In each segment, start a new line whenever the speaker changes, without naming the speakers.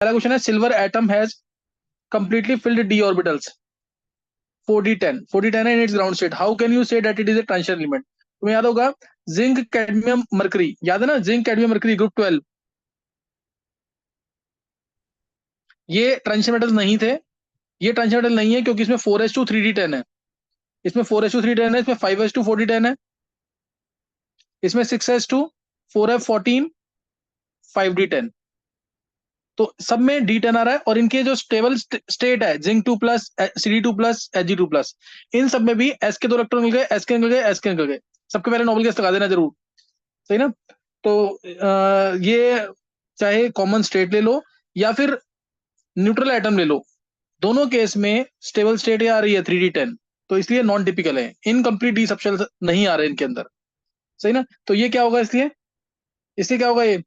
पहला क्वेश्चन है silver atom has completely filled D orbitals 4d10 4d10 है in its ground state, how can you say that it is a transition element? तुम्हें याद होगा zinc cadmium mercury, याद है ना, जिंक कैडमियम मरकरी ग्रुप 12, ये transition metals नहीं थे। ये ट्रांजिशन मेटल नहीं है क्योंकि इसमें 4s2 3d10 है, इसमें 4s2 3d10 है, इसमें 5s2 4d10 है, इसमें 6s2 4f14 5d10, तो सब में d10 आ रहा है। और इनके जो स्टेबल स्टेट है zinc 2 plus cd2 plus Hg2 plus, इन सब में भी s के 2 इलेक्ट्रॉन मिल गए, s के निकल गए, s के निकल गए। सबके पहले नोबेल गैस लगा देना जरूर, सही ना। तो ये चाहे कॉमन स्टेट ले लो या फिर न्यूट्रल एटम ले लो, दोनों केस में स्टेबल स्टेट आ रही है 3d10, तो इसलिए नॉन टिपिकल है, इनकम्प्लीट डी सबशेल नहीं आ रहे इनके अंदर, सही ना। तो ये क्या होगा, इसलिए इसलिए क्या होगा, ये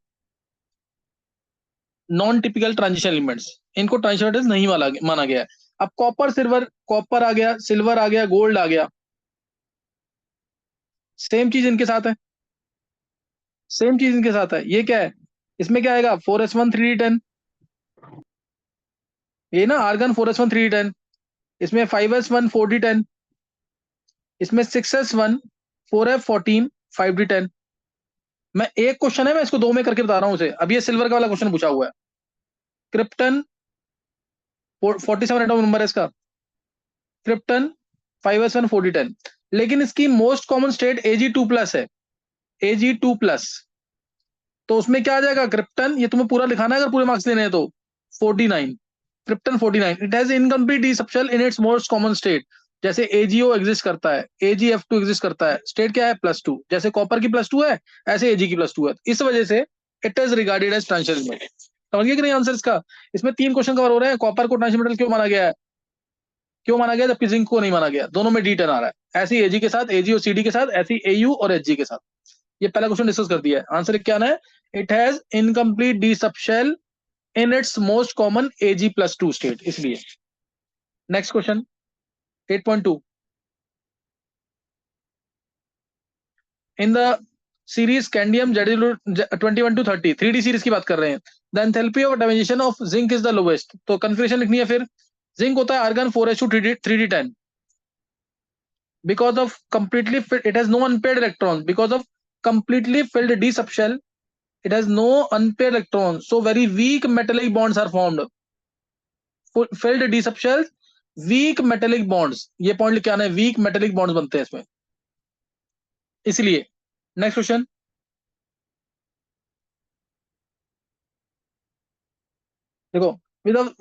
नॉन टिपिकल ट्रांजिशन एलिमेंट्स, इनको ट्रांजिशन एलिमेंट्स नहीं माना गया है। अब कॉपर सिल्वर, कॉपर आ गया, सिल्वर आ गया, गोल्ड आ गया, सेम चीज इनके साथ है, सेम चीज इनके साथ है। ये क्या है, इसमें क्या आएगा 4s1 3d10, ये ना आर्गन 4s1 3d10, इसमें 5s1 4d10, इसमें 6s1 4f14 5d10। मैं एक क्वेश्चन है, मैं इसको दो में करके बता रहा हूं उसे। अब ये सिल्वर का वाला क्वेश्चन पूछा हुआ है, क्रिप्टन 47 एटॉमिक नंबर है इसका, क्रिप्टन 5s1 4d10, लेकिन इसकी most common state Ag2 plus है, Ag2 प्लस। तो उसमें क्या आ जाएगा, क्रिप्टन, ये तुम्हें पूरा लिखाना है अगर पूरे मार्क्स देने हैं तो, 49, krypton 49, it has incomplete d subshell in its most common state. जैसे AgO एग्जिस्ट करता है, AgF2 एग्जिस्ट करता है, स्टेट क्या है +2, जैसे कॉपर की +2 है ऐसे Ag की +2 है, इस वजह से it is regarded as transition metal. समझ गए कि नहीं आंसर इसका? इसमें 3 क्वेश्चन कवर हो रहे हैं, कॉपर को ट्रांजिशन मेटल क्यों माना गया है, क्यों माना गया जबकि जिंक को नहीं माना गया, दोनों में D10 आ रहा है, ऐसी Ag के साथ, Ag और CD के साथ, ऐसी AU और Hg के साथ। ये पहला क्वेश्चन डिस्कस कर दिया है, आंसर क्या है, it has incomplete d subshell in its most common Ag+2 state, इसलिए। Next question 8.2, in the series scandium Zd21 to 30 3D series की बात कर रहे हैं, the enthalpy of atomization of zinc is the lowest, तो configuration लिखनी है फिर। जिंक होता है argon 4s2 3d10, because of completely it has no unpaired electrons, because of completely filled d subshell, it has no unpaired electrons, so very weak metallic bonds are formed, filled d subshell weak metallic bonds, ये point लिख के आना है, weak metallic bonds बनते हैं इसमें, इसलिए। Next question, देखो,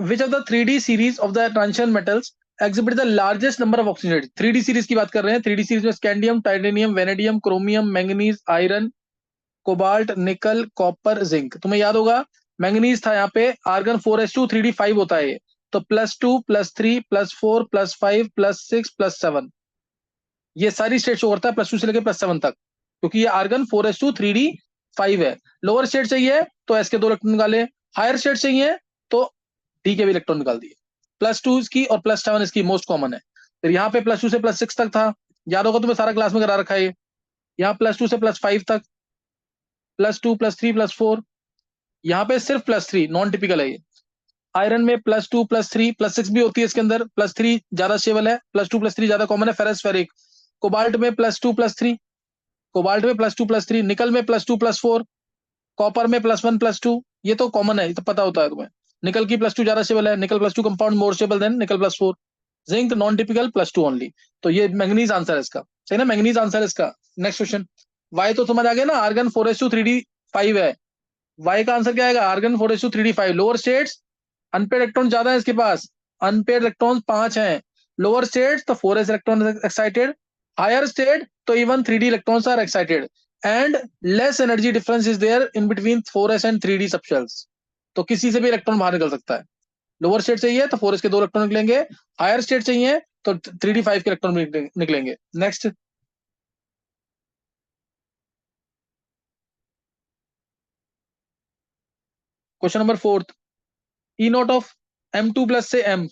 which of the 3D series of the transition metals exhibit the largest number of oxygen states? 3D series की बात कर रहे हैं, 3D सीरीज में scandium, titanium, vanadium, chromium, manganese, iron, cobalt, nickel, copper, zinc. तुम्हें याद होगा मैंगनीज था यहाँ पे, आर्गन 4s2 3d5 होता है ये, तो +2 +3 +4 +5 +6 +7, ये सारी स्टेट शो करता है +2 से लेकर +7 तक, क्योंकि ये आर्गन 4s2 3d5 है। लोअर स्टेट चाहिए तो एस के 2 इलेक्ट्रॉन निकाले, हायर स्टेट चाहिए तो डी के भी इलेक्ट्रॉन निकाल दिए। +2 इसकी और +7 इसकी मोस्ट कॉमन है। फिर यहाँ पे +2 से +6 तक था, याद होगा तुम्हें, सारा क्लास में करा रखा है ये। यहाँ +2 से +5 तक, +2 +3 +4, यहाँ पे सिर्फ +3 नॉन टिपिकल है ये। आयरन में +2 +3 +6 भी होती है इसके अंदर, +3 ज्यादा स्टेबल है, +2 +3 ज्यादा कॉमन है, फेरस फेरिक। कोबाल्ट में +2 +3, कोबाल्ट में +2 +3, निकल में +2 +4, कॉपर में +1 +2, ये तो कॉमन है, ये तो पता होता है तुम्हें। निकल की +2 ज्यादा स्टेबल है, निकल +2 कंपाउंड मोर स्टेबल देन निकल +4। जिंक नॉन टिपिकल +2 ओनली, तो ये मैंगनीज आंसर है इसका, सही ना, मैंगनीज आंसर है इसका। नेक्स्ट क्वेश्चन, वाई तो समझ आ गया ना, आर्गन 4s2 3d5 है, वाई का आंसर क्या आएगा, argon 4s2 3d5, lower states unpaired electron ज्यादा है इसके पास, अनपेड इलेक्ट्रॉन 5 हैं, लोअर स्टेट तो 4s electron excited, higher state तो even 3d electrons are excited, and less energy difference is there in between 4s and 3d subshells, तो किसी से भी इलेक्ट्रॉन बाहर निकल सकता है। लोअर स्टेट चाहिए तो 4s के 2 इलेक्ट्रॉन निकलेंगे, हायर स्टेट चाहिए तो 3d5 के इलेक्ट्रॉन निकलेंगे। Next question number 4, E not of M2 plus से M,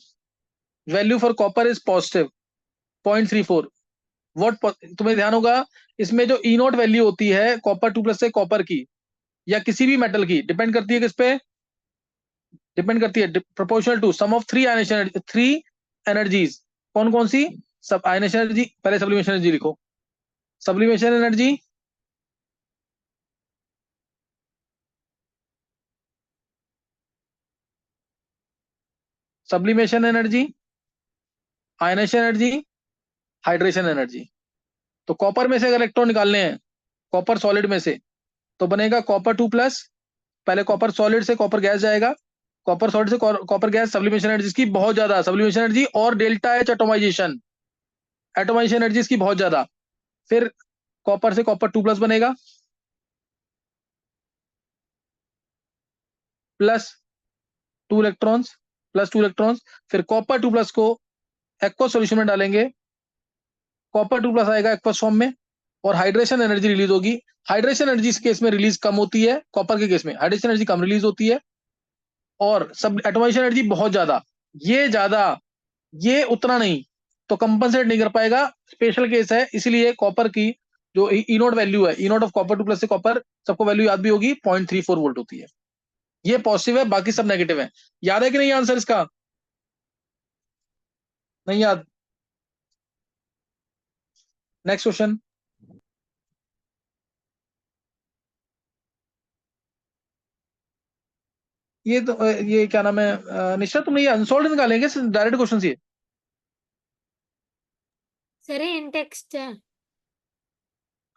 value for copper is positive 0.34, what, तुम्हें ध्यान होगा इसमें जो ई नॉट वैल्यू होती है कॉपर 2 प्लस से कॉपर की या किसी भी मेटल की, डिपेंड करती है किस पे, डिपेंड करती है proportional to sum of three energies. कौन कौन सी? सब आयनेशन एनर्जी, पहले सब्लिमेशन एनर्जी लिखो। Sublimation energy sublimation energy, ionisation energy, hydration energy. तो कॉपर में से अगर इलेक्ट्रॉन निकालने हैं, कॉपर सॉलिड में से, तो बनेगा कॉपर 2+। पहले कॉपर सॉलिड से कॉपर गैस जाएगा, कॉपर सॉलिड से कॉपर गैस, सब्लिमेशन एनर्जी की बहुत ज्यादा, सब्लिमेशन एनर्जी और delta H atomisation, atomisation energy इसकी बहुत ज्यादा। फिर कॉपर से कॉपर 2+ बनेगा, प्लस 2 इलेक्ट्रॉन्स, प्लस 2 इलेक्ट्रॉन्स। फिर कॉपर 2+ को एक्वस सॉल्यूशन में डालेंगे, कॉपर 2+ आएगा एक्वस फॉर्म में, और हाइड्रेशन एनर्जी रिलीज होगी। हाइड्रेशन एनर्जी इस केस में रिलीज कम होती है, कॉपर के केस में हाइड्रेशन एनर्जी कम रिलीज होती है, और सब एटोमाइजेशन एनर्जी बहुत ज्यादा। ये ज्यादा, ये उतना नहीं, तो कंपनसेट नहीं कर पाएगा, स्पेशल केस है। इसलिए कॉपर की जो ई नोट वैल्यू है, ई नोट ऑफ कॉपर 2+ से कॉपर, सबको वैल्यू याद भी होगी, 0.34 वोल्ट होती है। ये पॉजिटिव है, बाकी सब नेगेटिव है। याद है कि नहीं आंसर इसका? नहीं याद? Next question. ये तो ये क्या नाम है, निश्चय तुमने ये अनसॉल्व निकालेंगे डायरेक्ट क्वेश्चन ये?
सर ये इन टेक्स्ट है।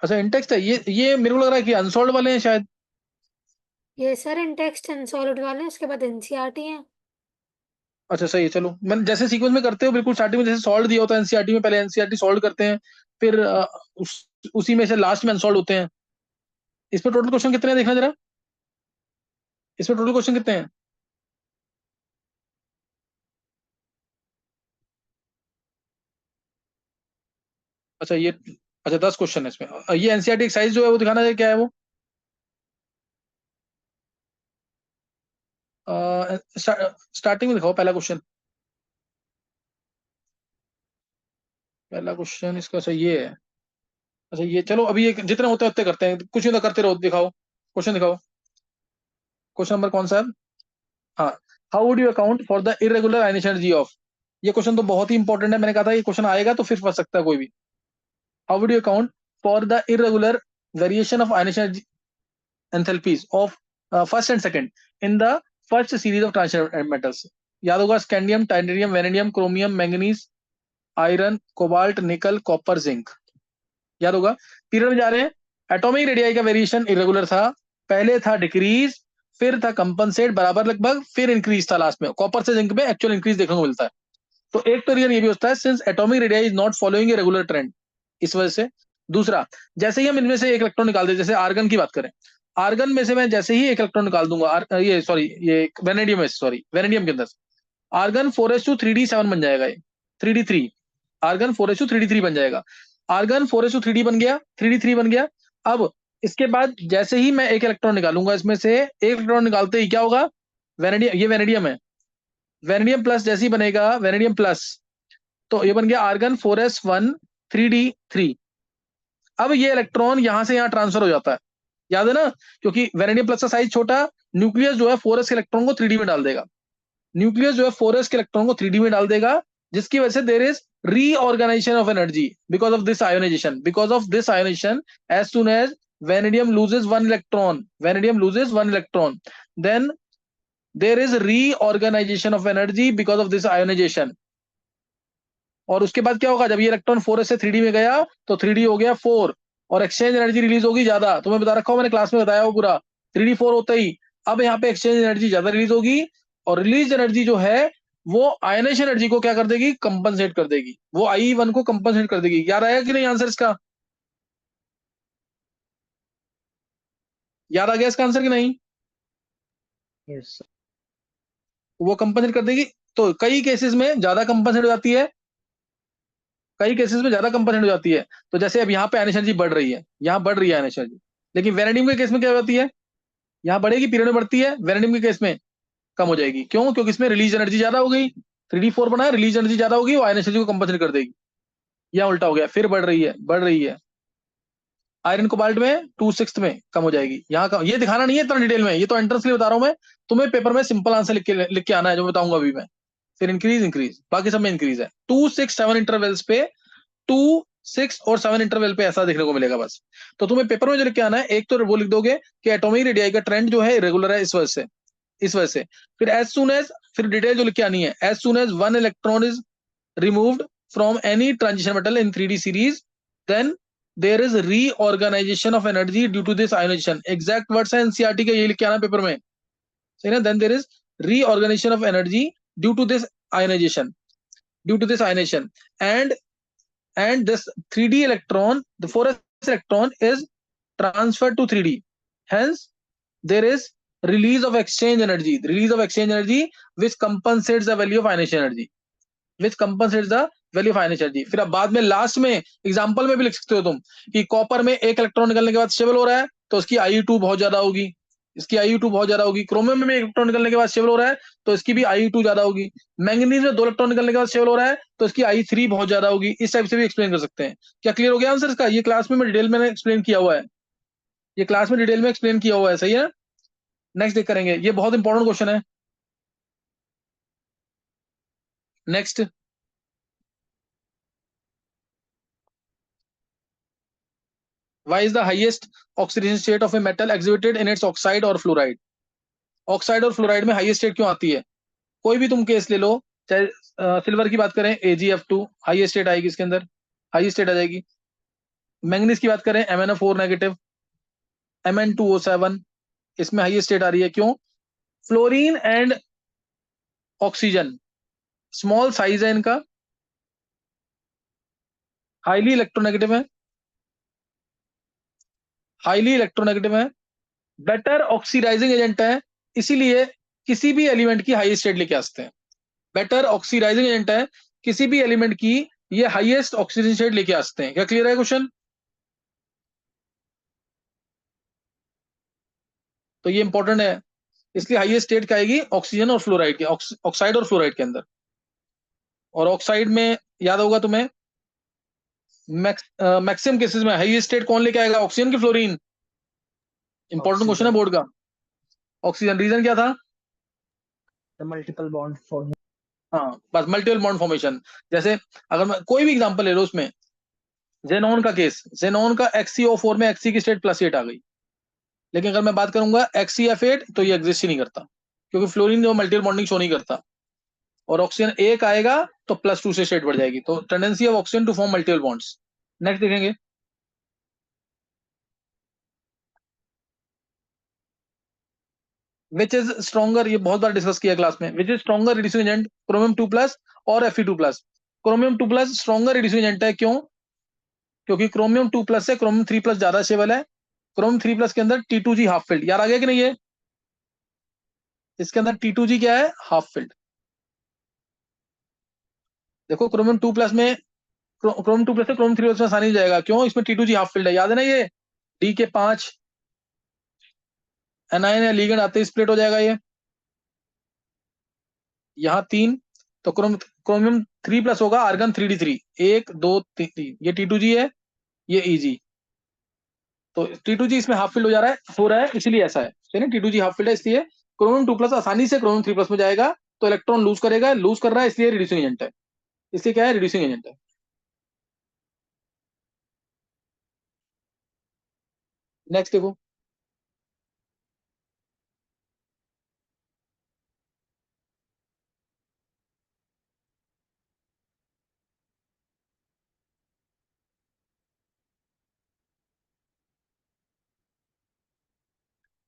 अच्छा इंटेक्स्ट है ये मेरे को लग रहा है कि अनसॉल्व वाले हैं शायद।
ये सर इन टेक्स्ट अनसॉल्व वाले हैं, उसके बाद एनसीईआरटी है।
अच्छा सही है, चलो मैंने जैसे सीक्वेंस में करते हो बिल्कुल स्टार्टिंग में जैसे सॉल्व दिया होता है एनसीईआरटी में, पहले एनसीईआरटी सॉल्व करते हैं, फिर उसी में से लास्ट में अनसॉल्व होते हैं। इसमें टोटल क्वेश्चन कितने हैं देखना जरा, इसमें टोटल क्वेश्चन कितने हैं? अच्छा ये, अच्छा 10 क्वेश्चन है इसमें। ये एनसीईआरटी एक्सरसाइज जो है वो दिखाना है, क्या है वो? स्टार्टिंग में दिखाओ पहला क्वेश्चन। पहला क्वेश्चन इसका सही ये है। अच्छा ये चलो अभी ये जितने होते हैं उतने करते हैं, कुछ नहीं तो करते रहो, दिखाओ क्वेश्चन दिखाओ। क्वेश्चन नंबर कौन सा है? हाँ, how would you account for the irregular ionisation energy of. ये क्वेश्चन तो बहुत ही इंपॉर्टेंट है, मैंने कहा था ये क्वेश्चन आएगा तो फिर फंस सकता है कोई भी। How would you account for the irregular variation of ionisation enthalpies of first and second in the first series of transition metals? याद होगा, scandium, titanium, vanadium, chromium, manganese, iron, cobalt, nickel, copper, zinc. याद होगा। Period में जा रहे हैं। Atomic radii का variation irregular था, पहले था डिक्रीज, फिर था कंपनसेट बराबर लगभग, फिर इंक्रीज था लास्ट में। कॉपर से जिंक में एक्चुअल इंक्रीज देखने को मिलता है। तो एक तो रीजन ये भी होता है since atomic radii is not following a regular trend, इस वजह से। दूसरा, जैसे ही हम इनमें से एक इलेक्ट्रॉन निकाल दे, जैसे आर्गन की बात करें, आर्गन में से मैं जैसे ही एक इलेक्ट्रॉन निकाल दूंगा, ये सॉरी ये वेनेडियम है, सॉरी वेनेडियम के अंदर आर्गन 4s2 3d7 बन जाएगा, ये 3d3, आर्गन 4s2 3d3 बन जाएगा। आर्गन 4s2 3d बन गया, 3d3 बन गया। अब इसके बाद जैसे ही मैं एक इलेक्ट्रॉन निकालूंगा, इसमें से एक इलेक्ट्रॉन निकालते ही क्या होगा, वेनेडियम, ये वेनेडियम है, वेनेडियम प्लस जैसे ही बनेगा वेनेडियम प्लस, तो ये बन गया आर्गन 4s1 3d3। अब ये इलेक्ट्रॉन यहां से यहां ट्रांसफर हो जाता है, याद है ना, क्योंकि वेनेडियम प्लस का साइज छोटा, न्यूक्लियस जो है 4s के इलेक्ट्रॉन को 3d में डाल देगा, न्यूक्लियस जो है 4s के इलेक्ट्रॉन को 3d में डाल देगा, जिसकी वजह से there is reorganisation of energy because of this ionisation, because of this ionisation as soon as vanadium loses 1 electron, vanadium loses 1 electron, then there is reorganization of energy because of this ionization। और उसके बाद क्या होगा, जब ये electron 4s से 3d में गया तो 3d हो गया 4, और एक्सचेंज एनर्जी रिलीज होगी ज्यादा, तुम्हें बता रखा हूं मैंने, क्लास में बताया वो पूरा। 3d4 होता ही अब यहाँ पे एक्सचेंज एनर्जी ज्यादा रिलीज होगी, और रिलीज एनर्जी जो है वो आयनेशन एनर्जी को क्या कर देगी, कंपनसेट कर देगी, वो I1 को कंपनसेट कर देगी। याद आया कि नहीं आंसर इसका? याद आ गया इसका आंसर कि नहीं?
यस।
वो कंपनसेट कर देगी। तो कई केसेस में ज्यादा कंपनसेट हो जाती है, कई केसेस में ज्यादा कंपनसेट हो जाती है। तो जैसे अब यहाँ पे आयनेशन एनर्जी बढ़ रही है, यहाँ बढ़ रही है आयनेशन एनर्जी, लेकिन वेनेडियम के केस में क्या हो जाती है, यहाँ बढ़ेगी, पीरियड में बढ़ती है, वेनेडियम के केस में कम हो जाएगी। क्यों? क्योंकि इसमें रिलीज एनर्जी ज्यादा हो गई, 3d4 बना है, रिलीज एनर्जी ज्यादा होगी, वो आयनेशन एनर्जी को कंपनसेट कर देगी। यहाँ उल्टा हो गया, फिर बढ़ रही है, बढ़ रही है। आयरन कोबाल्ट में 2/6 में कम हो जाएगी। यहाँ का ये दिखाना नहीं है इतना डिटेल में, ये तो एंट्रेंस के लिए बता रहा हूँ मैं। तुम्हें पेपर में सिंपल आंसर लिख के आना है जो बताऊंगा अभी मैं। फिर इंक्रीज बाकी सब में इंक्रीज है। 2, 6, 7 इंटरवल्स पे, 2, 6 और 7 इंटरवल पे ऐसा देखने को मिलेगा बस। तो तुम्हें पेपर में जो लिख के आना है, एक तो वो लिख दोगे कि एटॉमिक रेडियाई का ट्रेंड जो है इरेगुलर है इस वजह से। फिर एज सुन एज, फिर डिटेल जो लिख के आनी है, as soon as one electron is removed from any transition metal in 3D series, then there is reorganization of energy due to this ionization। exact words है एनसीईआरटी का, ये लिख के आना पेपर में, सही ना। then there is reorganization of energy due to this ionization, and this 3D electron, the 4s electron is transferred to 3D, hence there is release of exchange energy which compensates the value of ionization energy, which compensates the value of ionic energy. फिर अब बाद में last में example में भी लिख सकते हो तुम कि कॉपर में एक इलेक्ट्रॉन निकलने के बाद स्टेबल हो रहा है तो इसकी IU2 बहुत ज्यादा होगी, इसकी IU2 बहुत ज्यादा होगी। क्रोमियम में एक इलेक्ट्रॉन निकलने के बाद स्टेबल हो रहा है तो इसकी भी IU2 ज्यादा होगी। मैंगनीज में 2 इलेक्ट्रॉन निकलने के बाद स्टेबल हो रहा है तो इसकी I3 बहुत ज्यादा होगी। इस टाइप से भी एक्सप्लेन कर सकते हैं। क्या क्लियर हो गया आंसर इसका? ये क्लास में मैं डिटेल में एक्सप्लेन किया हुआ है, ये क्लास में डिटेल में एक्सप्लेन किया हुआ है, सही है। नेक्स्ट देख करेंगे, ये बहुत इंपॉर्टेंट क्वेश्चन है। Next, why is the highest oxidation state of a metal exhibited in its oxide or fluoride? Oxide और फ्लोराइड में हाईएस्ट स्टेट क्यों आती है? कोई भी तुम केस ले लो, चाहे सिल्वर की बात करें AgF2 हाईएस्ट स्टेट आएगी इसके अंदर, हाईएस्ट स्टेट आ जाएगी। मैंगनीज की बात करें MnO4 नेगेटिव, Mn2O7 इसमें हाईएस्ट स्टेट आ रही है, क्यों? Fluorine and oxygen small size है इनका, हाईली इलेक्ट्रोनेगेटिव है, बेटर ऑक्सीडाइजिंग एजेंट है, इसीलिए किसी भी एलिमेंट की हाईएस्ट स्टेट लेके आते हैं। बेटर ऑक्सीडाइजिंग एजेंट है, किसी भी एलिमेंट की ये हाईएस्ट ऑक्सीजन स्टेट लेके आते हैं। क्या क्लियर है क्वेश्चन? तो ये इंपॉर्टेंट है, इसलिए हाईएस्ट स्टेट क्या आएगी? ऑक्सीजन और फ्लोराइड के, ऑक्साइड और फ्लोराइड के अंदर। और ऑक्साइड में याद होगा तुम्हें, मैक्सिमम केसेस में हाईएस्ट स्टेट कौन लेके आएगा, ऑक्सीजन की फ्लोरीन? इंपॉर्टेंट क्वेश्चन है बोर्ड का। ऑक्सीजन, रीजन क्या था?
The multiple bond forming।
हाँ बस, मल्टीपल बॉन्ड फॉर्मेशन। जैसे अगर मैं कोई भी एग्जांपल ले लो उसमें, जेनॉन का केस, जेनॉन का XeO4 में Xe की स्टेट +8 आ गई, लेकिन अगर मैं बात करूंगा XeF8 तो ये एग्जिस्ट ही नहीं करता, क्योंकि फ्लोरीन जो मल्टीपल बॉन्डिंग शो नहीं करता। और ऑक्सीजन एक आएगा तो +2 से स्टेट बढ़ जाएगी, तो tendency of oxygen to form multiple bonds. Next देखेंगे, विच इज स्ट्रॉन्गर, ये बहुत बार डिस्कस किया क्लास में, which is stronger reducing agent, chromium 2+ और Fe2+? Chromium 2+ stronger reducing agent है, क्यों? क्योंकि क्रोमियम 2+ से क्रोमियम 3+ ज्यादा स्टेबल है। क्रोमियम 3+ के अंदर T2G हाफ फिल्ड, यार आ गया कि नहीं है? इसके अंदर T2G क्या है? Half filled. देखो क्रोमियम 2+ में, क्रोमियम 2+ से क्रोमियम 3+ में आसानी हो जाएगा, क्यों? इसमें T2G हाफ फिल्ड है, याद है ना। ये D के 5 एनायन या लीगेंड आते ही स्प्लिट हो जाएगा ये, यहाँ 3। तो क्रोमियम 3+ होगा आर्गन 3D3, 1 2 3, ये T2G है, ये EG। तो T2G इसमें हाफ फिल्ड हो रहा है, इसीलिए ऐसा है, ठीक है ना। T2G हाफ फिल्ड है, इसलिए क्रोमियम 2+ आसानी से क्रोमियम 3+ में जाएगा, तो इलेक्ट्रॉन लूज करेगा, लूज कर रहा है इसलिए रिड्यूसिंग एजेंट है, इसलिए क्या है? रिड्यूसिंग एजेंट है। नेक्स्ट देखो,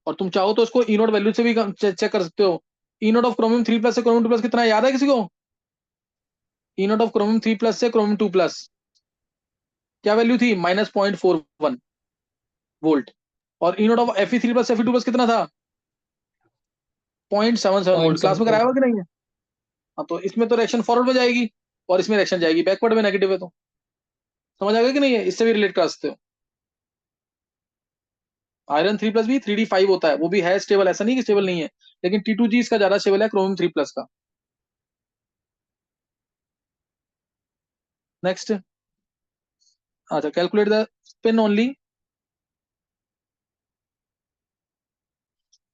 और तुम चाहो तो उसको E0 वैल्यू से भी चेक कर सकते हो। E0 ऑफ क्रोमियम 3+ से क्रोमियम 2+ कितना याद है किसी को? E0 ऑफ क्रोमियम 3+ से क्रोमियम 2+ क्या वैल्यू थी? -0.41 वोल्ट। और E0 ऑफ Fe3+ से Fe2+ कितना था? 0.77 वोल्ट। क्लास में कराया हुआ कि नहीं है? हाँ, तो इसमें तो रिएक्शन फॉरवर्ड में जाएगी और इसमें रिएक्शन जाएगी बैकवर्ड में, नेगेटिव है तो। समझ आ गया कि नहीं है? इससे भी रिलेट कर सकते हो। आयरन 3+ भी 3D5 होता है, वो भी है स्टेबल, ऐसा नहीं कि स्टेबल नहीं है, लेकिन T2G इसका ज्यादा स्टेबल है क्रोमियम 3+ का। नेक्स्ट, अच्छा, calculate the spin only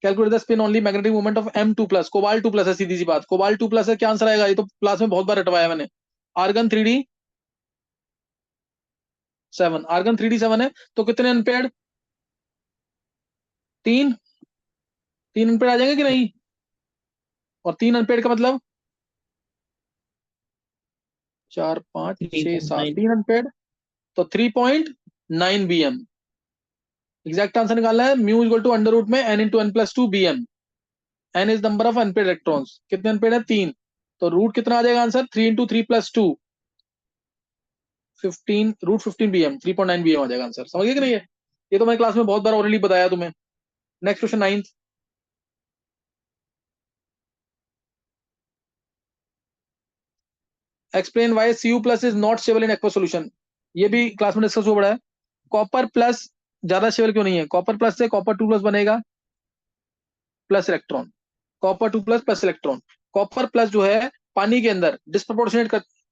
calculate the spin only magnetic moment of M2+, cobalt 2+ है, सीधी सी बात, कोबाल्ट 2+ है, क्या आंसर आएगा? ये तो क्लास में बहुत बार रटवाया मैंने। आर्गन 3D7, आर्गन 3D7 है, तो कितने अनपेड? 3 3 अनपेड आ जाएंगे कि नहीं? और 3 अनपेड का मतलब 4 5 6 7, 3 अनपेड, तो 3.9 BM। एग्जैक्ट आंसर निकालना है, mu equal to under root में n into n+2 BM। n is number of unpaired electrons, कितने अनपेड है? 3, तो रूट कितना आ जाएगा answer? 3 into 3+2, 15, root 15 BM, 3.9 BM आ जाएगा आंसर। समझ गए कि नहीं? ये तो मैंने क्लास में बहुत बार ऑलरेडी बताया तुम्हें। Next question 9th, explain why Cu+ is not stable in aqua solution. ये भी क्लास में डिस्कस हुआ बड़ा है। कॉपर प्लस ज्यादा स्टेबल क्यों नहीं है? कॉपर प्लस से कॉपर 2+ बनेगा, plus electron, copper 2+ plus electron. Copper plus जो है पानी के अंदर डिस्प्रोपोर्शनेट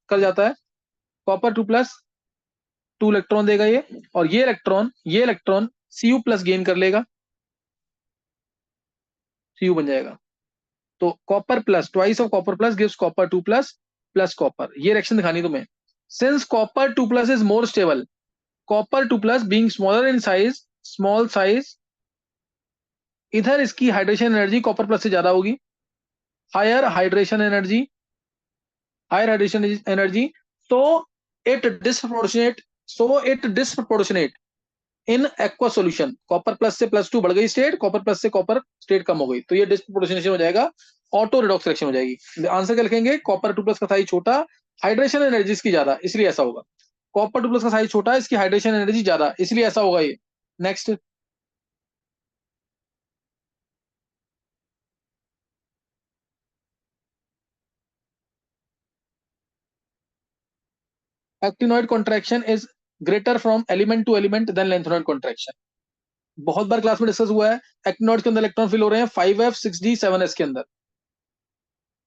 कर जाता है, कॉपर 2+ 2 इलेक्ट्रॉन देगा ये, और ये इलेक्ट्रॉन Cu+ गेन कर लेगा, Cu बन जाएगा। तो copper plus, twice of copper plus gives copper 2+ plus copper. ये रिएक्शन दिखानी तुम्हें। Since copper 2+ is more stable, copper 2+ being smaller in size, small size, इधर इसकी हाइड्रेशन एनर्जी कॉपर प्लस से ज्यादा होगी, higher hydration energy, higher hydration energy, so it disproportionate, in aqua solution. Copper plus से +2 बढ़ गई स्टेट, कॉपर प्लस से कॉपर स्टेट कम हो गई, तो ये डिस्प्रोपोर्शनेशन हो जाएगा, ऑटो रिडॉक्स रिएक्शन हो जाएगी। आंसर क्या लिखेंगे? कॉपर 2+ का साइज छोटा, हाइड्रेशन एनर्जी इसकी ज्यादा, इसलिए ऐसा होगा। कॉपर 2+ का साइज छोटा, इसकी हाइड्रेशन एनर्जी ज्यादा, इसलिए ऐसा होगा ये। Next, actinoid contraction is greater from element to element than lanthanoid contraction. बहुत बार क्लास में डिस्कस हुआ है। एक्टिनॉइड के अंदर इलेक्ट्रॉन फिल हो रहे हैं 5f 6d 7s के अंदर,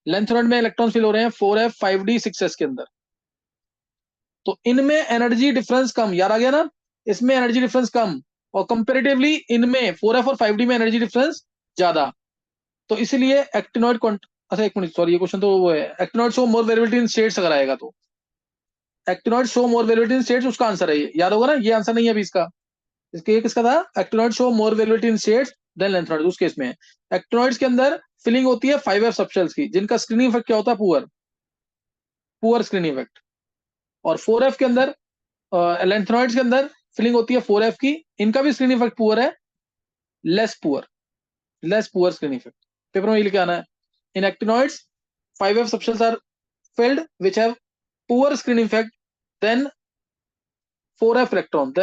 लेंथेनॉइड में इलेक्ट्रॉन फिल हो रहे हैं 4f 5d 6s के अंदर। तो इनमें एनर्जी डिफरेंस कम, याद आ गया ना? इसमें एनर्जी डिफरेंस कम, और कंपेरेटिवली इनमें 4f और 5d में एनर्जी डिफरेंस ज्यादा, तो इसलिए एक्टिनॉइड अच्छा एक मिनट, सॉरी, ये क्वेश्चन तो वो है, एक्टिनॉइड शो मोर वेरिएबिलिटी इन स्टेट्स अगर आएगा तो, एक्टिनॉइड शो मोर वेरिएबिलिटी इन स्टेट्स, उसका आंसर है ये, याद होगा ना? ये आंसर नहीं है अभी इसका, इसके ये किसका था? एक्टिनॉइड शो मोर वेरिएबिलिटी इन स्टेट्स देन लेंथेनॉइड, उस केस में है। एक्टिनॉइड्स के अंदर फिलिंग होती है 5f सबशेल्स की, जिनका स्क्रीनिंग इफेक्ट क्या होता है? Poor, poor screening effect. और 4f के अंदर, लेंथेनॉइड्स के अंदर फिलिंग होती है 4f की, इनका भी स्क्रीनिंग इफेक्ट पुअर है, less poor, less poor screening effect. Paper में ये लिखे आना है, इन actinoids 5f subshells are filled which have poor screening effect than 4f electrons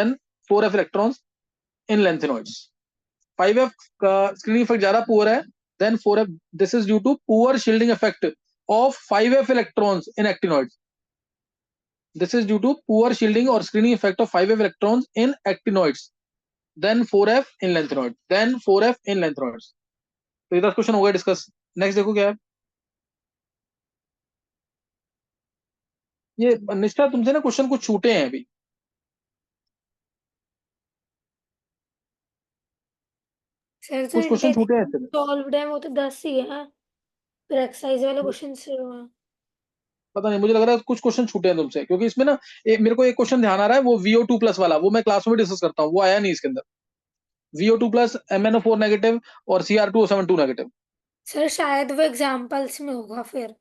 in lanthanoids. 5f का स्क्रीनिंग इफेक्ट ज्यादा पुअर है than 4f, this is due to poor shielding effect of 5f electrons in actinoids. This is due to poor shielding or screening effect of 5f electrons in actinoids then 4f in lanthanoids, then 4f in lanthanoids. तो ये 10 question हो गए discuss. Next देखो क्या है ये। निष्ठा तुमसे ना क्वेश्चन कुछ छूटे हैं अभी।
सर जो
कुछ क्वेश्चन छूटे हैं तेरे।
सॉल्व्ड है वो तो 10 ही है, फिर एक्सरसाइज वाले क्वेश्चन शुरू हैं।
पता नहीं, मुझे लग रहा है कुछ क्वेश्चन छूटे हैं तुमसे, क्योंकि इसमें ना मेरे को एक क्वेश्चन ध्यान आ रहा है, वो VO2+ वाला, वो मैं क्लास में भी डिस्कस करता हूँ, वो आया नहीं इसके अंदर। VO2+, MnO4 नेगेटिव और Cr2O7 2 नेगेटिव।
सर शायद वो एग्जाम्पल्स में होगा फिर।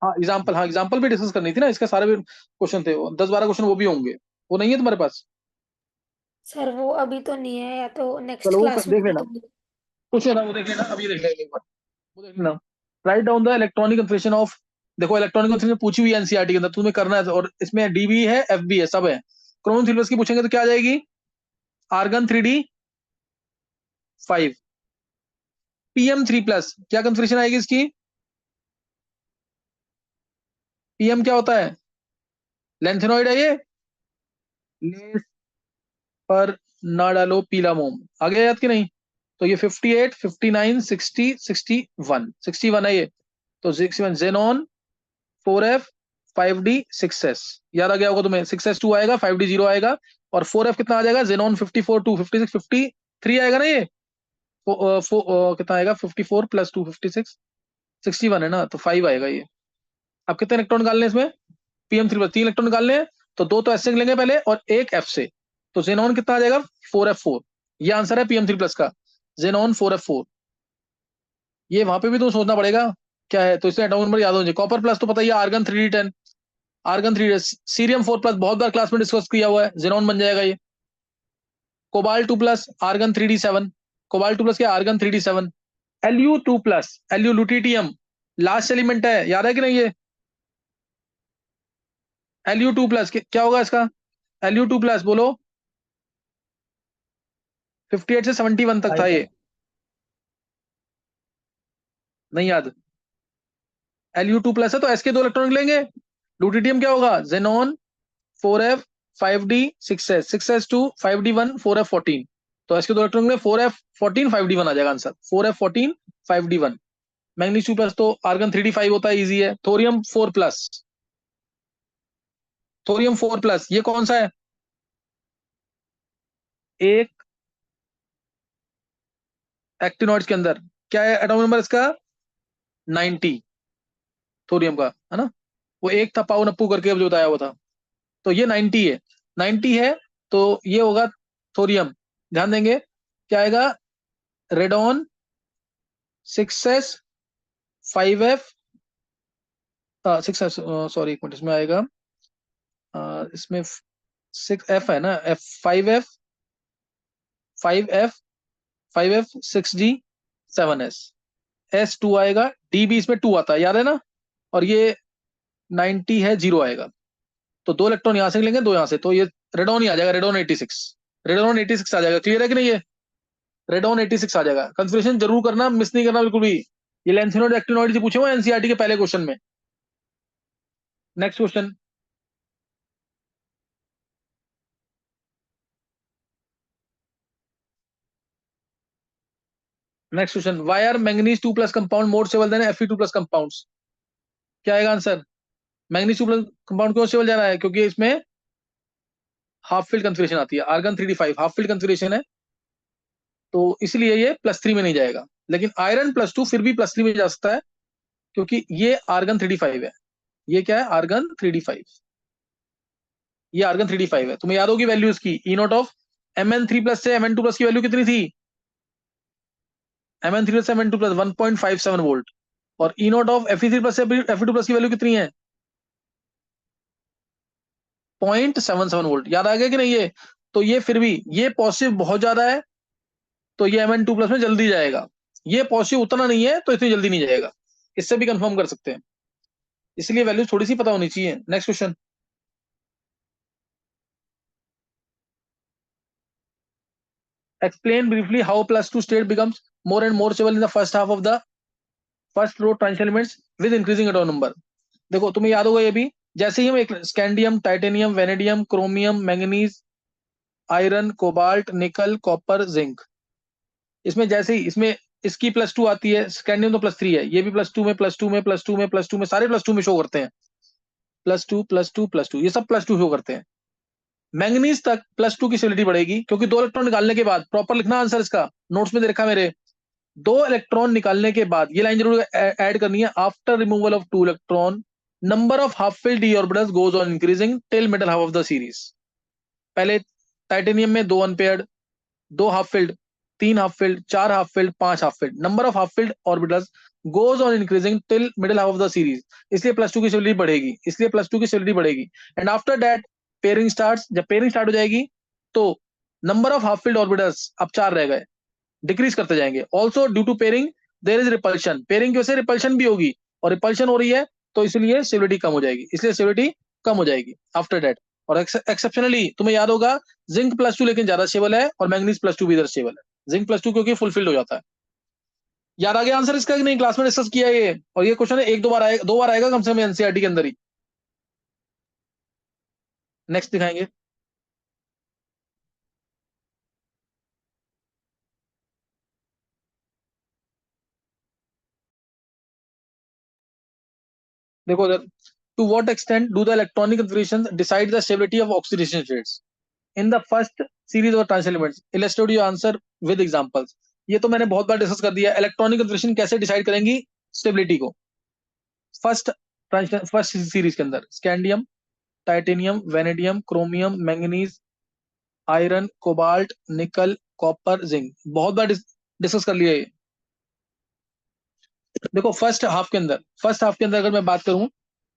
हाँ एग्जाम्पल भी डिस्कस करनी थी ना, इसका सारे भी क्वेश्चन थे, 10-12 क्वेश्चन वो भी होंगे, वो नहीं है तुम्हारे पास?
सर वो अभी तो नहीं है, या तो नेक्स्ट
चलो वो
क्लास में
देख
दे
लेना,
दूंगी।
कुछ है ना, वो देख लेना, अभी देख लेंगे एक बार, वो देख लेना। Write down the electronic configuration of, देखो इलेक्ट्रॉनिक कन्फिग्रेशन पूछी हुई है एनसीईआरटी के अंदर, तुम्हें करना है, और इसमें डीबी है, एफबी है, सब है। क्रोमोन सिल्वर्स की पूछेंगे तो क्या आ जाएगी? आर्गन 3D5, PM3+, क्या कन्फिग्रेशन आएगी इसकी? PM क्या होता है? लेंथेनॉइड है ये, लेस पर ना डालो पीला मोम, आ गया याद कि नहीं? तो ये 58 59 60 61 है ये, तो 61 जेनॉन 4f 5d 6s, याद आ गया होगा तुम्हें। 6s 2 आएगा, 5d 0 आएगा, और 4f कितना आ जाएगा? जेनॉन 54 2 56 53 आएगा ना ये। कितना आएगा 54 + 2 56 61 है ना, तो 5 आएगा ये। अब कितने इलेक्ट्रॉन निकालने इसमें, PM3+, 3 इलेक्ट्रॉन निकालने हैं, तो 2 तो एस से लेंगे पहले और 1 F से, तो जेनॉन कितना आ जाएगा 4F4। ये आंसर है PM3+ का, जेनॉन 4F4। ये वहां पे भी तो सोचना पड़ेगा क्या है, तो इससे एटॉमिक नंबर याद हो जाए। कॉपर प्लस तो पता ही है, argon 3D10, argon 3D, cerium 4+, बहुत बार क्लास में डिस्कस किया हुआ है, जेनॉन बन जाएगा ये। कोबाल्ट 2+, आर्गन 3D7, कोबाल्ट 2+ क्या, argon 3D7। Lu2+, Lu lutetium last element है, याद है कि नहीं ये। Lu2+, क्या होगा इसका, Lu2+, बोलो। 58 से 71 तक था ये, नहीं याद। Lu2+ है तो एस के 2 इलेक्ट्रॉन निकलेंगे। लुटिटियम क्या होगा, xenon 4F 5D 6S 6S2 5D1 4F14, तो एस के 2 इलेक्ट्रॉन निकले 4F14 5D1 आ जाएगा आंसर, 4F14 5D1। मैग्नीज 2+ तो आर्गन 3D5 होता है, इजी है। थोरियम 4+, थोरियम 4+, ये कौन सा है, एक एक्टिनॉइड्स के अंदर, क्या है एटॉमिक नंबर इसका 90, थोरियम का, है ना। वो एक था पाउ नप्पू करके जो बताया हुआ था, तो ये 90 है, 90 है, तो ये होगा थोरियम। ध्यान देंगे क्या आएगा, radon 6S 5F 6S, sorry एक मिनट, इसमें आएगा इसमें 6F है ना, F 5F 5F 5F 6G 7S, S2 आएगा, D भी इसमें 2 आता है, याद है ना। और ये 90 है, 0 आएगा, तो 2 इलेक्ट्रॉन यहां से लेंगे, 2 यहां से, तो ये रेडॉन ही आ जाएगा, रेडॉन 86, रेडॉन 86 आ जाएगा। क्लियर है कि नहीं, ये रेडॉन 86 आ जाएगा। कंफ्यूजन जरूर करना, मिस नहीं करना बिल्कुल भी। ये लेंथिनोइड एक्टिनोइड पूछे हुए एनसीईआरटी के पहले क्वेश्चन में। Next question, next question, why are manganese 2+ compound more stable than Fe2+ compounds, क्या आएगा आंसर। मैंगनीज 2+ कंपाउंड क्यों स्टेबल जा रहा है, क्योंकि इसमें हाफ फील्ड कंफिगरेशन आती है, argon 3D5 half field configuration है, तो इसलिए ये +3 में नहीं जाएगा। लेकिन आयरन +2 फिर भी +3 में जा सकता है, क्योंकि ये आर्गन 3D5 है। ये क्या है, आर्गन 3D5, ये आर्गन 3D5 है। तुम्हें याद होगी वैल्यू इसकी, E0 ऑफ Mn3+ से Mn2+ की वैल्यू कितनी थी, Mn3+ से Mn2+ 1.57 वोल्ट, और E0 ऑफ Fe3+ से Fe2+ की वैल्यू कितनी है 0.77 वोल्ट, याद आ गया कि नहीं ये। तो ये फिर भी ये पॉजिटिव बहुत ज्यादा है, तो ये Mn2+ में जल्दी जाएगा। ये पॉजिटिव उतना नहीं है, तो इतनी जल्दी नहीं जाएगा। इससे भी कंफर्म कर सकते हैं, इसलिए वैल्यू थोड़ी सी पता होनी चाहिए। Next question, explain briefly how +2 state becomes more and more stable in the first half of the first row transition elements with increasing atomic number। देखो तुम्हें याद होगा ये भी, जैसे ही हम एक scandium, titanium, vanadium, chromium, manganese, iron, cobalt, nickel, copper, zinc, इसमें जैसे ही इसमें इसकी +2 आती है, स्कैंडियम तो +3 है, ये भी +2 में, +2 में, +2 में, +2 में, सारे +2 में शो करते हैं, +2 +2 +2, ये सब +2 शो करते हैं। मैंगनीज तक +2 की स्टेबिलिटी बढ़ेगी, क्योंकि 2 इलेक्ट्रॉन निकालने के बाद, प्रॉपर लिखना आंसर इसका, नोट्स में दे रखा मेरे, 2 इलेक्ट्रॉन निकालने के बाद, ये लाइन जरूर ऐड करनी है, after removal of 2 electron number of half field D orbitals goes on increasing till middle half of the series. पहले टाइटेनियम में 2 unpaired, 2 half filled, 3 half filled, 4 half filled, 5 half filled, number of half filled orbitals goes on increasing till middle half of the series, इसलिए +2 की stability बढ़ेगी, इसलिए +2 की stability बढ़ेगी। And after that pairing starts, जब pairing start हो जाएगी, तो number of half filled orbitals अब 4 रह गए, डिक्रीज करते जाएंगे। Also due to pairing there is repulsion, pairing की वजह से रिपल्शन भी होगी, और रिपल्शन हो रही है, तो इसलिए स्टेबिलिटी कम हो जाएगी, इसलिए स्टेबिलिटी कम हो जाएगी आफ्टर दैट। और एक्सेप्शनली तुम्हें याद होगा, जिंक +2 लेकिन ज्यादा स्टेबल है, और मैंगनीज +2 भी इधर स्टेबल है, जिंक +2 क्योंकि फुलफिल्ड हो जाता है। याद आ गया आंसर इसका कि नहीं, क्लास में डिस्कस किया ये, और ये क्वेश्चन एक दो बार आएगा, 2 बार आएगा कम से कम एनसीईआरटी के अंदर ही। नेक्स्ट दिखाएंगे, देखो उधर, to what extent do the electronic configurations decide the stability of oxidation states in the first series of trans elements, illustrate your answer with examples. ये तो मैंने बहुत बार डिस्कस कर दिया। इलेक्ट्रॉनिक कन्फिग्रेशन कैसे डिसाइड करेंगी स्टेबिलिटी को? फर्स्ट सीरीज के अंदर scandium, titanium, vanadium, chromium, manganese, iron, cobalt, nickel, copper, zinc, बहुत बार डिस्कस कर लिया ये। देखो फर्स्ट हाफ के अंदर अगर मैं बात करूं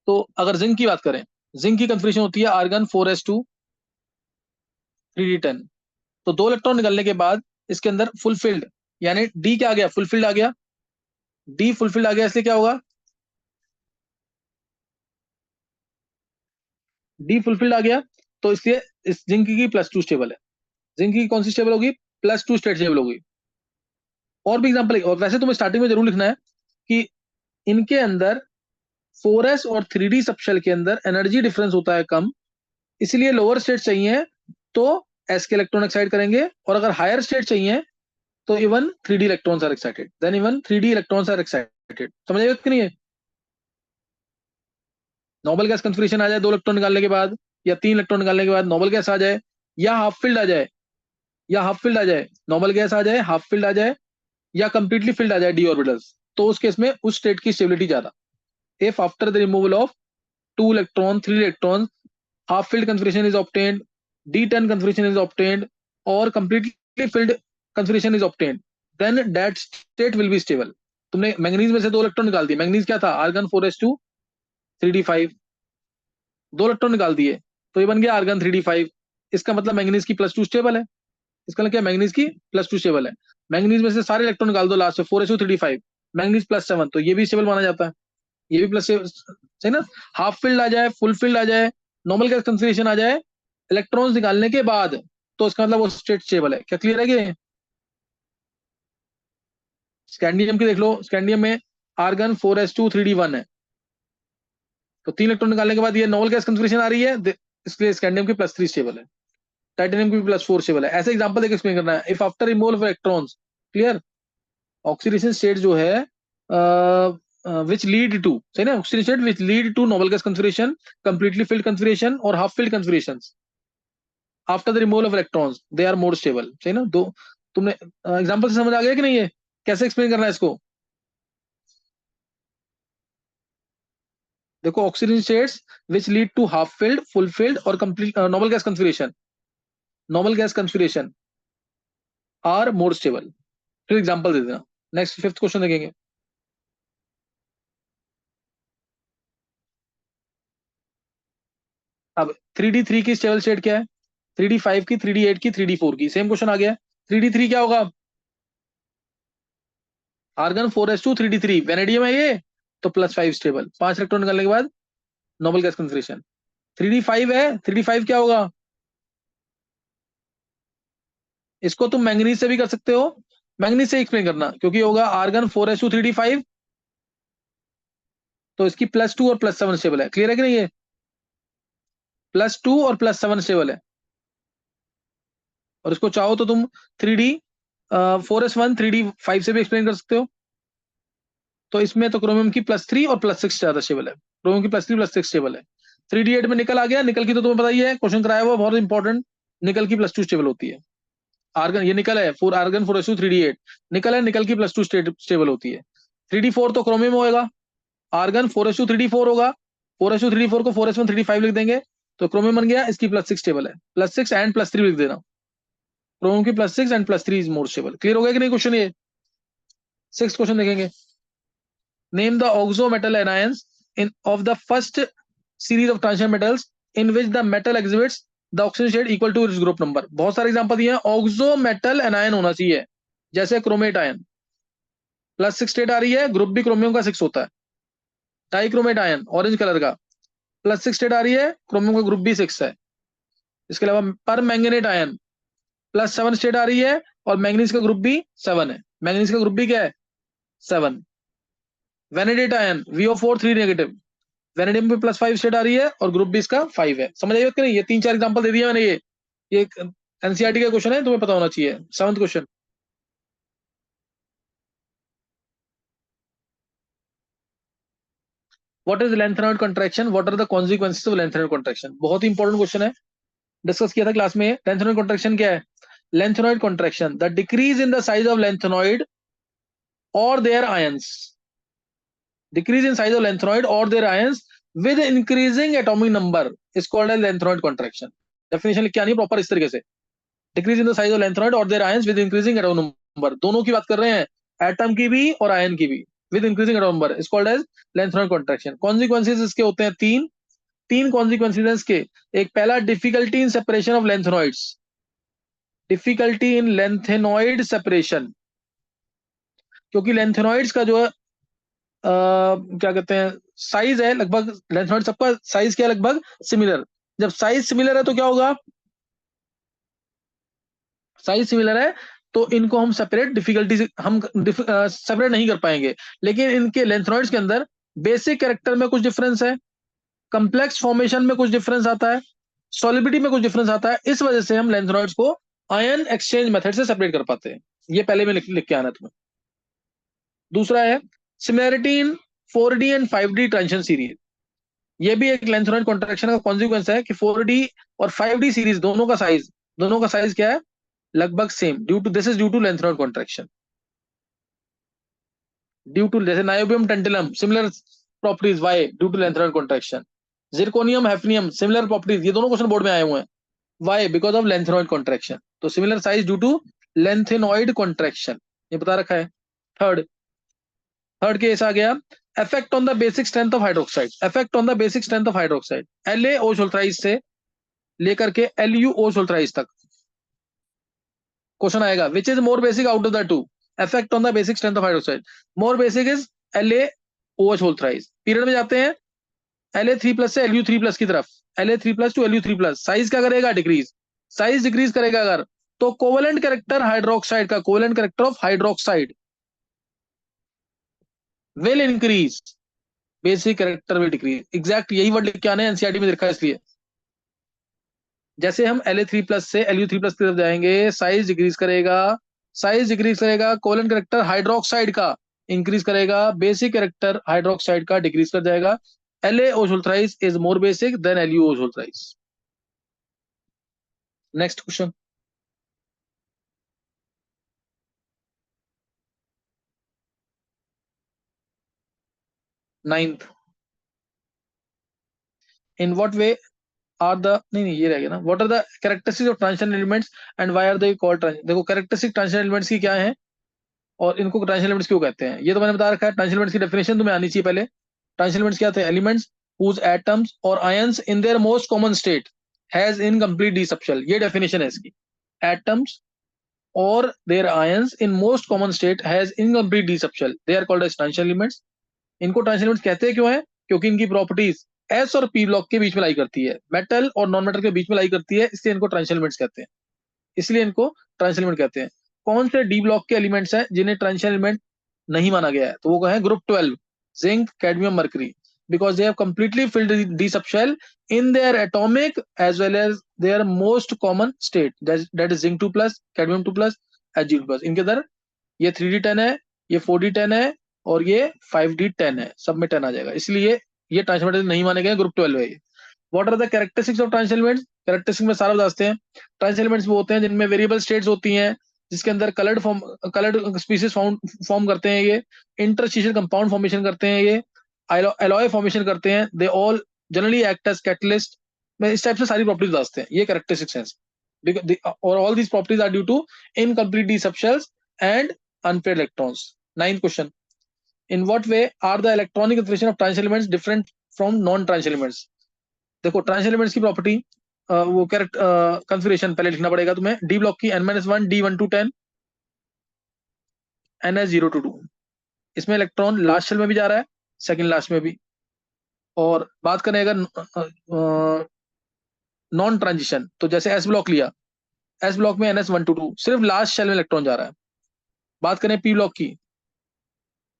तो अगर जिंक की बात करें, जिंक की कन्फिग्रेशन होती है आर्गन 4s2 3d10। तो 2 इलेक्ट्रॉन निकलने के बाद इसके अंदर फुलफिल्ड, यानी डी क्या आ गया, फुलफिल्ड आ गया, डी फुलफिल्ड आ गया, इसलिए क्या होगा, डी फुलफिल्ड आ गया, तो इसलिए इस जिंक की +2 स्टेबल है। जिंक की कौन सी स्टेबल होगी, +2 स्टेट स्टेबल होगी। और भी एग्जांपल, और वैसे तुम्हें स्टार्टिंग में जरूर लिखना है कि इनके अंदर 4s और 3d सबशेल के अंदर एनर्जी डिफरेंस होता है कम, इसलिए लोअर स्टेट चाहिए तो s के इलेक्ट्रॉन एक्साइट करेंगे, और अगर हायर स्टेट चाहिए तो even 3d electrons are excited, then even 3d electrons are excited. समझ आए कि नहीं है? नोबल गैस कन्फिग्रेशन आ जाए 2 इलेक्ट्रॉन निकालने के बाद, या 3 इलेक्ट्रॉन निकालने के बाद नोबल गैस आ जाए, या हाफ फिल्ड आ जाए, नोबल गैस आ जाए, हाफ फिल्ड आ जाए, या कंप्लीटली फिल्ड आ जाए डी ऑर्बिटल्स, तो उस केस में उस स्टेट की स्टेबिलिटी ज्यादा। If after the removal of 2 electron 3 electron half filled configuration is obtained, D10 configuration is obtained, or completely filled configuration is obtained, then that state will be stable. तुमने manganese में से 2 electron निकाल दिए, manganese क्या था, argon 4s2 3d5, 2 electron निकाल दिए तो ये बन गया आर्गन 3d5। इसका मतलब मैंगनीज की +2 स्टेबल है, इसका मतलब क्या, मैंगनीज की +2 स्टेबल है। मैंगनीज में से सारे इलेक्ट्रॉन निकाल दो लास्ट में, 4s2 3d5, मैंगनीज +7, तो ये भी स्टेबल माना जाता है, ये भी प्लस सही ना। हाफ फील्ड आ जाए, फुल फील्ड आ जाए, नॉर्मल गैस कंफिग्रेशन आ जाए इलेक्ट्रॉन्स निकालने के बाद, तो इसका मतलब वो स्टेट स्टेबल है। क्या क्लियर है कि? स्कैंडियम की देख लो, स्कैंडियम में आर्गन 4s2 3d1 है, तो 3 इलेक्ट्रॉन निकालने के बाद ये नॉर्मल गैस कंफिग्रेशन आ रही है, इसलिए स्कैंडियम की +3 स्टेबल है, टाइटेनियम की भी +4 स्टेबल है। ऐसे एग्जांपल देके एक्सप्लेन करना है। If after removal of electrons, clear, oxidation state जो है which lead to, सही ना, oxidation state which lead to noble gas configuration, completely filled configuration और half filled configurations after the removal of electrons, they are more stable, सही ना। दो तुमने example से समझ आ गया कि नहीं, है कैसे एक्सप्लेन करना है इसको? देखो oxidation states which lead to half filled, full filled और complete noble gas configuration are more stable। फिर एग्जांपल दे देना। नेक्स्ट 5th क्वेश्चन देखेंगे। अब 3d3 की स्टेबल स्टेट क्या है, 3d5 की, 3d8 की, 3d4 की, सेम क्वेश्चन आ गया। 3d3 क्या होगा, आर्गन 4s2 3d3, वेनेडियम है ये, तो +5 स्टेबल, 5 इलेक्ट्रॉन निकालने के बाद नोबल गैस कन्फिग्रेशन। 3d5 है, 3d5 क्या होगा, इसको तुम मैंगनीज से भी कर सकते हो, मैंगनीज से एक्सप्लेन करना, क्योंकि होगा आर्गन 4s2 3d5, तो इसकी +2 और +7 स्टेबल है। क्लियर है कि नहीं? है +2 और +7 स्टेबल है, और इसको चाहो तो तुम 3d 4s1 3d5 से भी एक्सप्लेन कर सकते हो। तो इसमें तो क्रोमियम की +3 और +6 ज्यादा स्टेबल है, क्रोमियम की +3 +6 स्टेबल है। 3d8 में निकल आ गया, निकल की तो तुम्हें पता ही है, क्वेश्चन कराया हुआ बहुत इंपॉर्टेंट, निकल की +2 स्टेबल होती है। आर्गन, ये निकल है, आर्गन 4s2 3d8 निकल है, निकल की +2 स्टेबल होती है। 3d4 तो क्रोमियम होएगा, आर्गन 4s2 3d4 होगा, 4s2 3d4 को 4s1 3d5 लिख देंगे, तो क्रोमियम बन गया, इसकी +6 स्टेबल है, +6 एंड +3 लिख देना, क्रोमियम की +6 and +3 is more stable. Clear हो गया कि नहीं क्वेश्चन ये? 6th क्वेश्चन देखेंगे। Name the oxo metal anions in of the first series of transition metals in which the metal exhibits the oxygen state equal to its group number। बहुत सारे example दिए हैं, ऑक्सो मेटल एनायन होना चाहिए, जैसे chromate ion +6 state आ रही है, group भी क्रोमियम का 6 होता है। डाइक्रोमेट आयन ऑरेंज कलर का +6 स्टेट आ रही है, क्रोमियम का ग्रुप भी 6 है। इसके अलावा पर मैंगनेट आयन +7 स्टेट आ रही है, और मैंगनीज का ग्रुप भी 7 है, मैंगनीज का ग्रुप भी क्या है, 7। वेनेडेट आयन VO4 3 नेगेटिव, वेनेडियम पे +5 स्टेट आ रही है, और ग्रुप भी इसका 5 है। समझ आइए कि नहीं? ये 3-4 एग्जांपल दे दिया मैंने, ये एनसीईआरटी का क्वेश्चन है, तुम्हें पता होना चाहिए। 7th question, what is lanthanoid contraction, what are the consequences of lanthanoid contraction? बहुत ही इंपॉर्टेंट क्वेश्चन है, डिस्कस किया था क्लास में। लेंथेनॉइड कॉन्ट्रैक्शन क्या है, lengthenoid contraction, the decrease in the size of lengthenoid or their ions, decrease in size of lengthenoid or their ions with increasing atomic number is called as lengthenoid contraction. Definition लिख के आनी है proper इस तरीके से, decrease in the size of lengthenoid or their ions with increasing atomic number, दोनों की बात कर रहे हैं, एटम की भी और आयन की भी, with increasing atomic number is called as lengthenoid contraction. Consequences इसके होते हैं तीन consequences इसके, एक पहला difficulty in separation of lanthanoids, difficulty in lanthanoid separation, क्योंकि lanthanoids का जो है क्या कहते हैं साइज है लगभग, लैंथनॉइड सबका साइज क्या है लगभग सिमिलर, जब साइज सिमिलर है तो क्या होगा, साइज सिमिलर है तो इनको हम सेपरेट डिफिकल्टी से हम सेपरेट नहीं कर पाएंगे, लेकिन इनके लैंथनॉइड्स के अंदर बेसिक कैरेक्टर में कुछ डिफरेंस है, कम्प्लेक्स फॉर्मेशन में कुछ डिफरेंस आता है, सॉलिबिलिटी में कुछ डिफरेंस आता है, इस वजह से हम लैंथनॉइड्स को आयन एक्सचेंज मेथड से सेपरेट कर पाते हैं, ये पहले में लिख के आना तुम्हें। दूसरा है similarity in 4D and 5D transition series, ये भी एक लैंथनॉइड कॉन्ट्रैक्शन का कॉन्सिक्वेंस है कि 4D और 5D सीरीज दोनों का साइज क्या है, लगभग same, this is due to lanthanoid contraction, due to जैसे niobium tantalum similar properties why due to lanthanoid contraction, zirconium hafnium similar properties, ये दोनों क्वेश्चन बोर्ड में आए हुए हैं, why because of lanthanoid contraction, तो similar size due to lanthanoid contraction, ये बता रखा है। थर्ड केस आ गया effect on the basic strength of hydroxide, effect on the basic strength of hydroxide, LaO सुल्फराइड से लेकर के LuO सुल्फराइड तक क्वेश्चन आएगा, which is more basic out of the two, effect on the basic strength of hydroxide, more basic is LaOH सुल्फराइड। Period में जाते हैं La3+ से Lu3+ की तरफ, La3+ टू Lu3+, साइज क्या करेगा, डिक्रीज, साइज डिक्रीज करेगा अगर, तो कोवेलेंट कैरेक्टर हाइड्रोक्साइड का, covalent character of hydroxide will increase, basic character will decrease, exact यही वर्ड लिख के आने एनसीईआरटी में लिखा है, इसलिए जैसे हम La3+ से Lu3+ की तरफ जाएंगे, साइज डिक्रीज करेगा, कोवेलेंट कैरेक्टर हाइड्रोक्साइड का इंक्रीज करेगा, बेसिक कैरेक्टर हाइड्रोक्साइड का डिक्रीज कर जाएगा, LaO सुल्फराइड is more basic than LuO सुल्फराइड। Next question, ninth, in what way are the नहीं ये रह गया ना, what are the characteristics of transition elements and why are they called transition, देखो कैरेक्टरिस्टिक ट्रांजिशन एलिमेंट्स की क्या है और इनको ट्रांजिशन एलिमेंट्स क्यों कहते हैं, ये तो मैंने बता रखा है, ट्रांजिशन एलिमेंट्स की डेफिनेशन तुम्हें आनी चाहिए पहले। ट्रांजिशन एलिमेंट्स क्या थे, elements whose atoms or ions in their most common state has incomplete d subshell, ये डेफिनेशन है इसकी, atoms or their ions in most common state has incomplete d subshell, they are called as transition elements। इनको transition elements कहते हैं क्यों है, क्योंकि इनकी प्रॉपर्टीज एस और पी ब्लॉक के बीच में लाई करती है, मेटल और नॉन मेटल के बीच में लाई करती है, इसलिए इनको ट्रांजिशन एलिमेंट्स कहते हैं, इसलिए इनको ट्रांजिशन एलिमेंट कहते हैं। कौन से डी ब्लॉक के एलिमेंट्स हैं जिन्हें ट्रांजिशन एलिमेंट नहीं माना गया है, तो वो है group 12, zinc, cadmium, mercury, because they have completely filled the d subshell in their atomic as well as their most common state, that is zinc 2+, cadmium 2+, Ag2+। इनके अंदर ये 3d10 है, ये 4d10 है और ये 5d10 है, सब में 10 आ जाएगा, इसलिए ये ट्रांजिशन एलिमेंट नहीं माने गए, ग्रुप 12 है ये। What are the characteristics of transition elements, characteristics में सारा बताते हैं। ट्रांजिशन एलिमेंट्स वो होते हैं जिनमें वेरिएबल स्टेट्स होती हैं, जिसके अंदर कलर्ड स्पीसीज फॉर्म करते हैं, ये इंटरस्टिशियल कंपाउंड फॉर्मेशन करते हैं, ये एलॉय फॉर्मेशन करते हैं, they all generally act as catalyst, में इस टाइप से सारी प्रॉपर्टीज बताते हैं, ये कैरेक्टरिस्टिक्स हैं, और all these properties are due to incomplete d subshells and unpaired electrons. Ninth question, in what way are the electronic configuration of transition elements different from non transition elements. देखो transition elements की property वो configuration पहले लिखना पड़ेगा तुम्हें, D block की n-1 d1 to 10 ns0 to 2, इसमें electron last shell में भी जा रहा है, सेकंड लास्ट में भी। और बात करें अगर नॉन ट्रांजिशन, तो जैसे एस ब्लॉक लिया, एस ब्लॉक में ns1 to 2 सिर्फ लास्ट शेल में इलेक्ट्रॉन जा रहा है। बात करें पी ब्लॉक की,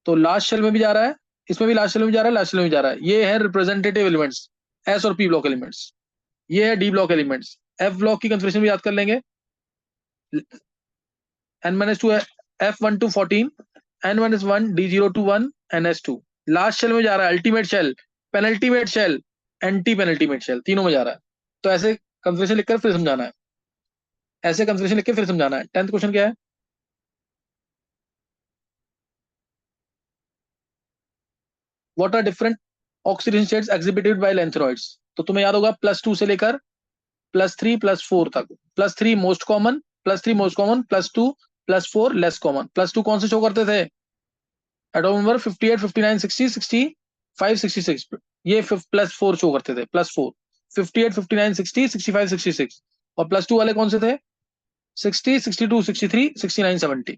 तो लास्ट शेल में भी जा रहा है, इसमें भी लास्ट शेल में जा रहा है, लास्ट शेल में भी जा रहा है, ये है रिप्रेजेंटेटिव एलिमेंट्स, एस और पी ब्लॉक एलिमेंट्स। ये है D block elements. F block की कन्फिगरेशन भी याद कर लेंगे, n-2 f1 to 14, n-1 d0 to 1 ns2। Last shell में जा रहा है, ultimate shell, penultimate shell, anti penultimate shell, तीनों में जा रहा है, तो ऐसे कन्फिगरेशन लिखकर फिर समझाना है। ऐसे कंफर्मेशन लिख के फिर समझाना है। 10th क्वेश्चन क्या है? What are different oxidation states exhibited by lanthanoids? तो तुम्हें याद होगा +2 से लेकर +3 +4 तक। +3 most common, +3 most common, +2 +4 less common. +2 कौन से शो करते थे? एटॉमिक नंबर 58 59 60 65 66, ये +4 शो करते थे। +4 58 59 60 65 66। और +2 वाले कौन से थे? 60 62 63 69 70।